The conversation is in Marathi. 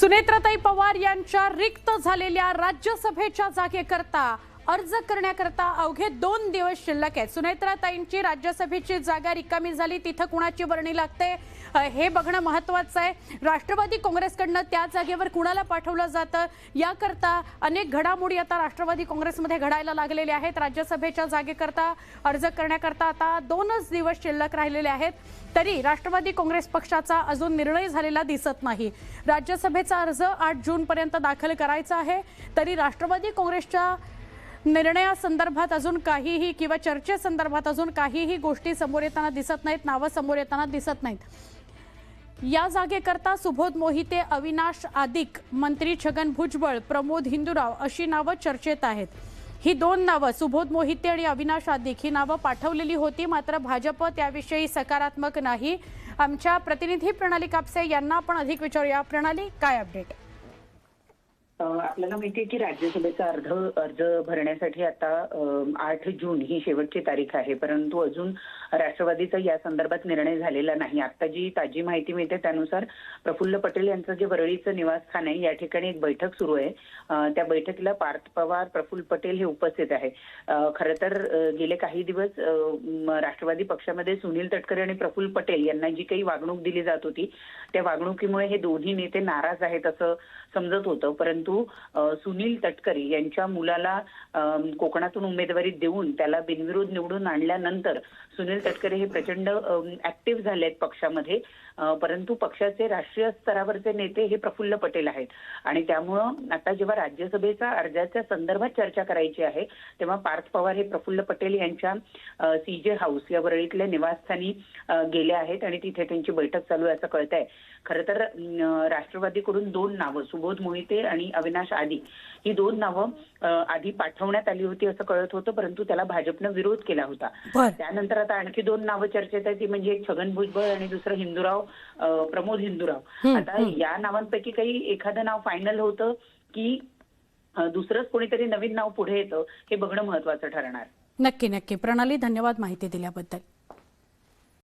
सुनेत्राताई पवार यांच्या रिक्त झालेल्या राज्यसभेच्या जागेकरता अर्ज करण्याकरता अवघे 2 दिवस शिल्लक आहेत। सुनेत्राताईंची राज्यसभेची जागा रिकामी झाली, तिथं कुणाची वर्णी लागते हे बघणं महत्त्वाचं आहे। राष्ट्रवादी काँग्रेसकडनं त्या जागेवर कुणाला पाठवलं जातं याकरता अनेक घडामोडी आता राष्ट्रवादी काँग्रेसमध्ये घडायला लागलेल्या आहेत। राज्यसभेच्या जागेकरता अर्ज करण्याकरता आता 2च दिवस शिल्लक राहिलेले आहेत, तरी राष्ट्रवादी काँग्रेस पक्षाचा अजून निर्णय झालेला दिसत नाही। राज्यसभेचा अर्ज 8 जून पर्यंत दाखल करायचा आहे, तरी राष्ट्रवादी काँग्रेसच्या निर्णयासंदर्भात अजून काहीही किंवा चर्चेसंदर्भात अजून काहीही गोष्टी समोर येताना दिसत नाहीत, नावं समोर येताना दिसत नाहीत। या जागेकरता सुबोध मोहिते, अविनाश आदिक, मंत्री छगन भुजबळ, प्रमोद हिंदुराव अशी नावं चर्चेत आहेत। ही 2 नावं सुबोध मोहिते आणि अविनाश आदिक ही नावं पाठवलेली होती, मात्र भाजप त्याविषयी सकारात्मक नाही। आमच्या प्रतिनिधी प्रणाली कापसे यांना आपण अधिक विचारूया। प्रणाली, काय अपडेट? आपल्याला माहिती आहे की राज्यसभेचा अर्ज भरण्यासाठी आता 8 जून ही शेवटची तारीख आहे, परंतु अजून राष्ट्रवादीचा या संदर्भात निर्णय झालेला नाही। आता जी ताजी माहिती मिळते त्यानुसार प्रफुल्ल पटेल यांचं जे वरळीचं निवासस्थान आहे या ठिकाणी एक बैठक सुरू आहे। त्या बैठकीला पार्थ पवार, प्रफुल्ल पटेल हे उपस्थित आहे। खरं तर गेले काही दिवस राष्ट्रवादी पक्षामध्ये सुनील तटकरे आणि प्रफुल्ल पटेल यांना जी काही वागणूक दिली जात होती त्या वागणुकीमुळे हे दोन्ही नेते नाराज आहेत असं समजत होतं, परंतु सुनील तटकरे यांच्या मुलाला कोकणातून उमेदवारी देऊन त्याला बिनविरोध निवडून आणल्यानंतर सुनील तटकरे हे प्रचंड ऍक्टिव्ह झालेत पक्षामध्ये, परंतु पक्षाचे राष्ट्रीय स्तरावरचे नेते हे प्रफुल्ल पटेल आहेत आणि त्यामुळं आता जेव्हा राज्यसभेचा अर्जाच्या संदर्भात चर्चा करायची आहे तेव्हा पार्थ पवार हे प्रफुल्ल पटेल यांच्या सीजे हाऊस या वरळीतल्या निवासस्थानी गेले आहेत आणि तिथे त्यांची बैठक चालू आहे असं कळतंय। खरं तर राष्ट्रवादीकडून 2 नावं सुबोध मोहिते आणि अविनाश आदिक ही 2 नावं आधी पाठवण्यात आली होती असं कळत होतं, परंतु त्याला भाजपनं विरोध केला होता। त्यानंतर आता आणखी 2 नावं चर्चेत आहेत, ती म्हणजे एक छगन भुजबळ आणि दुसरं हिंदुराव, प्रमोद हिंदुराव। आता या नावांपैकी काही एखादं नाव फायनल होतं की दुसरंच कोणीतरी नवीन नाव पुढे येतं हे बघणं महत्त्वाचं ठरणार। नक्की नक्की प्रणाली, धन्यवाद माहिती दिल्याबद्दल।